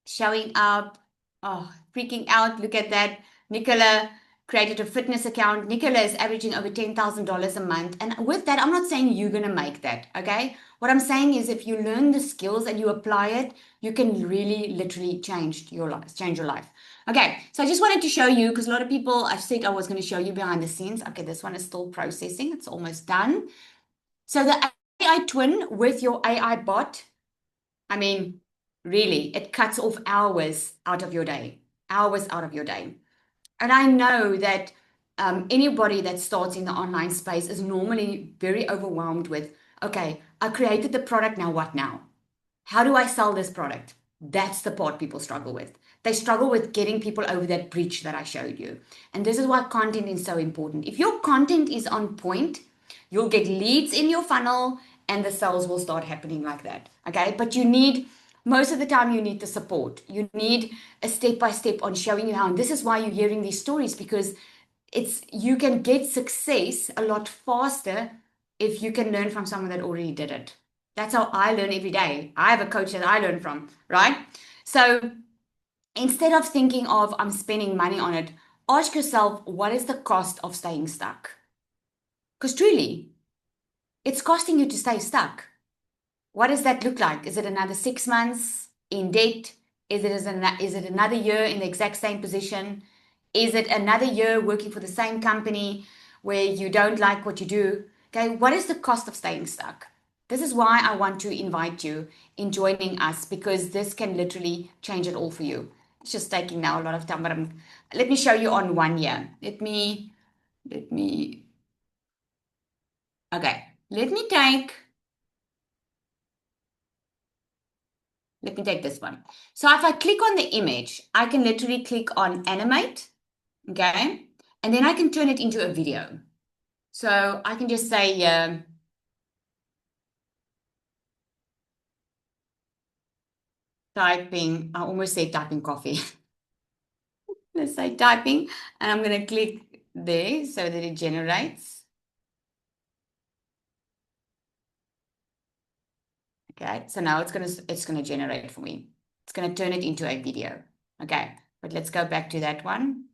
showing up, oh, freaking out. Look at that. Nicola created a fitness account. Nicola is averaging over $10,000 a month. And with that, I'm not saying you're going to make that, okay? What I'm saying is if you learn the skills and you apply it, you can really literally change your life. Okay, so I just wanted to show you because a lot of people, I've said I was going to show you behind the scenes. Okay, this one is still processing. It's almost done. So the AI twin with your AI bot, I mean, really, it cuts off hours out of your day, hours out of your day. And I know that anybody that starts in the online space is normally very overwhelmed with, okay, I created the product, now what now? How do I sell this product? That's the part people struggle with. They struggle with getting people over that bridge that I showed you. And this is why content is so important. If your content is on point, you'll get leads in your funnel and the sales will start happening like that. Okay. But most of the time, you need the support. You need a step-by-step on showing you how. And this is why you're hearing these stories because you can get success a lot faster if you can learn from someone that already did it. That's how I learn every day. I have a coach that I learn from, right? So instead of thinking of I'm spending money on it, ask yourself, what is the cost of staying stuck? Because truly, it's costing you to stay stuck. What does that look like? Is it another 6 months in debt? Is it another year in the exact same position? Is it another year working for the same company where you don't like what you do? Okay, what is the cost of staying stuck? This is why I want to invite you in joining us because this can literally change it all for you. It's just taking now a lot of time, but let me show you on 1 year. Okay, let me take this one. So if I click on the image, I can literally click on animate, okay? And then I can turn it into a video. So I can just say, typing, I almost said typing coffee. Let's say typing, and I'm going to click there so that it generates. Okay, so now it's gonna generate for me. It's gonna turn it into a video. Okay, but let's go back to that one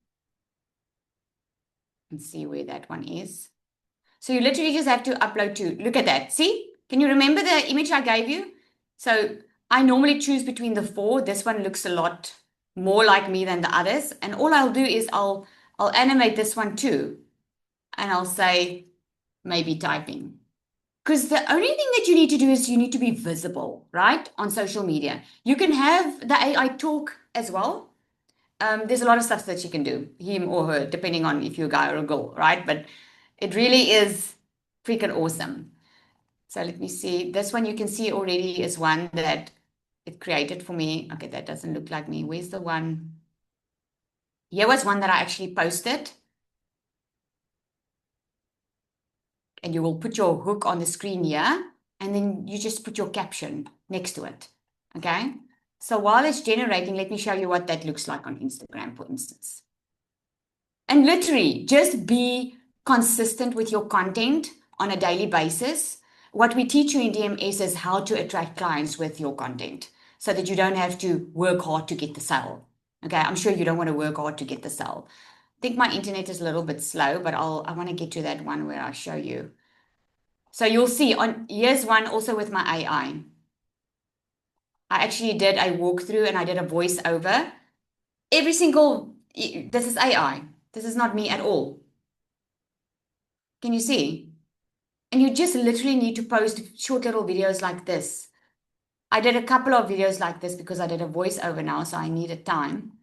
and see where that one is. So you literally just have to upload two. Look at that. See? Can you remember the image I gave you? So I normally choose between the four. This one looks a lot more like me than the others. And all I'll do is I'll animate this one too. And I'll say maybe typing. Because the only thing that you need to do is you need to be visible, right? On social media. You can have the AI talk as well. There's a lot of stuff that you can do, him or her, depending on if you're a guy or a girl, right? But it really is freaking awesome. So let me see. This one you can see already is one that it created for me. Okay, that doesn't look like me. Where's the one? Here was one that I actually posted. And you will put your hook on the screen here, and then you just put your caption next to it. Okay? So while it's generating, let me show you what that looks like on Instagram, for instance. And literally, just be consistent with your content on a daily basis. What we teach you in DMS is how to attract clients with your content so that you don't have to work hard to get the sale. Okay, I'm sure you don't want to work hard to get the sale. I think my internet is a little bit slow, but I want to get to that one where I show you. So you'll see here's one also with my AI. I actually did a walkthrough and I did a voiceover. This is AI. This is not me at all. Can you see? And you just literally need to post short little videos like this. I did a couple of videos like this because I did a voiceover now, so I needed time.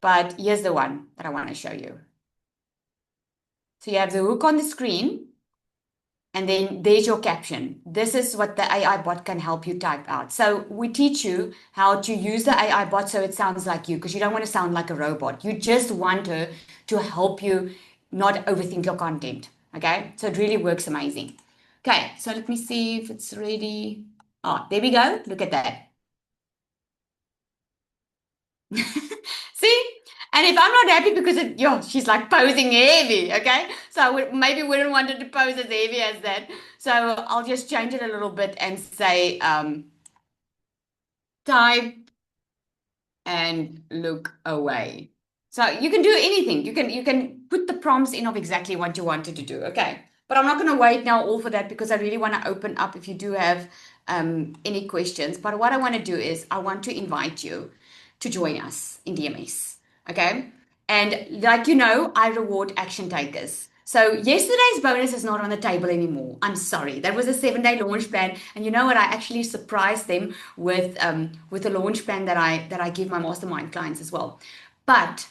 But here's the one that I want to show you. So you have the hook on the screen, and then there's your caption. This is what the AI bot can help you type out. So we teach you how to use the AI bot so it sounds like you, because you don't want to sound like a robot. You just want her to help you not overthink your content. Okay, so it really works amazing. Okay, so let me see if it's ready. Oh, there we go. Look at that. See? And if I'm not happy because she's like posing heavy, okay? So I maybe wouldn't want it to pose as heavy as that. So I'll just change it a little bit and say type and look away. So you can do anything. You can put the prompts in of exactly what you wanted to do, okay? But I'm not going to wait now all for that because I really want to open up if you do have any questions. But what I want to do is I want to invite you to join us in DMS, okay? And like you know, I reward action takers. So yesterday's bonus is not on the table anymore. I'm sorry. That was a 7-day launch plan, and you know what? I actually surprised them with a launch plan that I give my mastermind clients as well. But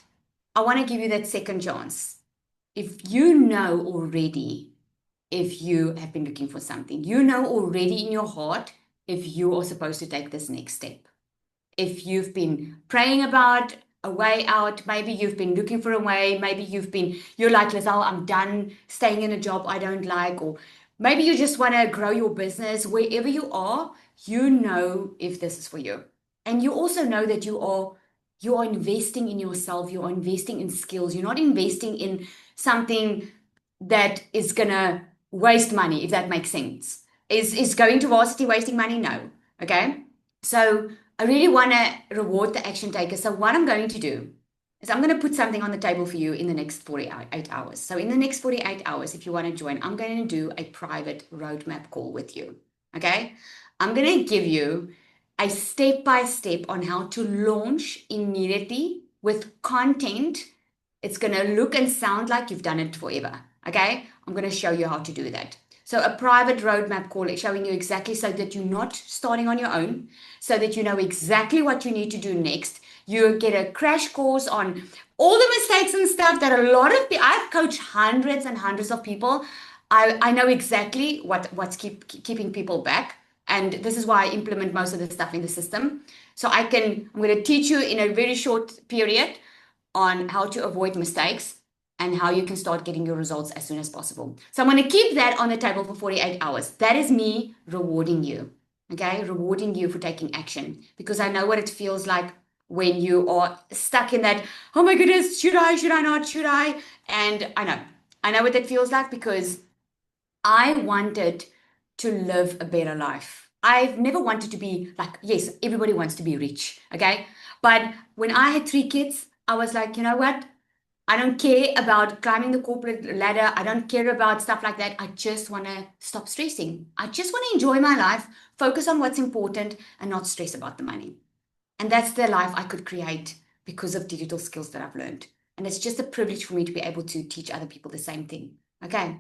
I want to give you that second chance. If you know already, if you have been looking for something, you know already in your heart if you are supposed to take this next step. If you've been praying about a way out, maybe you've been looking for a way, maybe you're like, Lizelle, I'm done staying in a job I don't like, or maybe you just want to grow your business. Wherever you are, you know if this is for you. And you also know that you are investing in yourself, you are investing in skills, you're not investing in something that is gonna waste money, if that makes sense. Is going to varsity wasting money? No. Okay. So I really want to reward the action takers. So what I'm going to do is I'm going to put something on the table for you in the next 48 hours. So in the next 48 hours, if you want to join, I'm going to do a private roadmap call with you. Okay. I'm going to give you a step-by-step on how to launch immediately with content. It's going to look and sound like you've done it forever. Okay. I'm going to show you how to do that. So a private roadmap call is showing you exactly so that you're not starting on your own, so that you know exactly what you need to do next. You get a crash course on all the mistakes and stuff that a lot of people, I've coached hundreds and hundreds of people. I know exactly what's keeping people back. And this is why I implement most of the stuff in the system. So I'm going to teach you in a very short period on how to avoid mistakes. and how you can start getting your results as soon as possible. So I'm going to keep that on the table for 48 hours. That is me rewarding you, okay? Rewarding you for taking action, because I know what it feels like when you are stuck in that, oh my goodness, should I not, should I? And I know what that feels like, because I wanted to live a better life. I've never wanted to be like, yes, everybody wants to be rich, okay? But when I had 3 kids, I was like, you know what? I don't care about climbing the corporate ladder. I don't care about stuff like that. I just want to stop stressing. I just want to enjoy my life, focus on what's important, and not stress about the money. And that's the life I could create because of digital skills that I've learned. And it's just a privilege for me to be able to teach other people the same thing. Okay.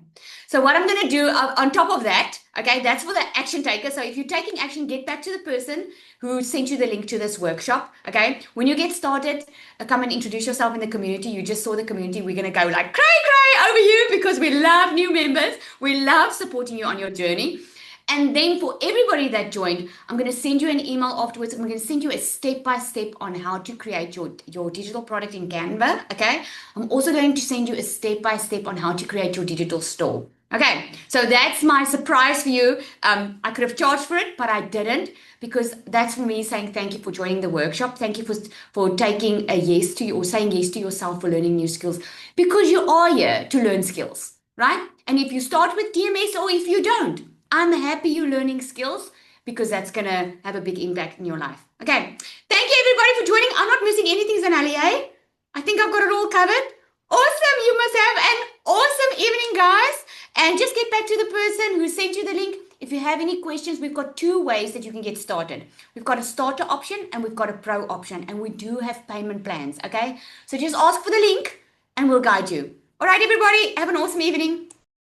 So what I'm going to do on top of that, okay, that's for the action taker. So if you're taking action, get back to the person who sent you the link to this workshop. Okay. When you get started, come and introduce yourself in the community. You just saw the community. We're going to go like cray over you, because we love new members. We love supporting you on your journey. And then for everybody that joined, I'm going to send you an email afterwards. I'm going to send you a step-by-step on how to create your digital product in Canva, okay? I'm also going to send you a step-by-step on how to create your digital store. Okay, so that's my surprise for you. I could have charged for it, but I didn't, because that's for me saying thank you for joining the workshop. Thank you for taking a yes to you, or saying yes to yourself for learning new skills, because you are here to learn skills, right? And if you start with TMS or if you don't, I'm happy you're learning skills, because that's going to have a big impact in your life. Okay. Thank you, everybody, for joining. I'm not missing anything, Zanali, eh? I think I've got it all covered. Awesome. You must have an awesome evening, guys. And just get back to the person who sent you the link. If you have any questions, we've got 2 ways that you can get started. We've got a starter option and we've got a pro option. And we do have payment plans, okay? So just ask for the link and we'll guide you. All right, everybody. Have an awesome evening.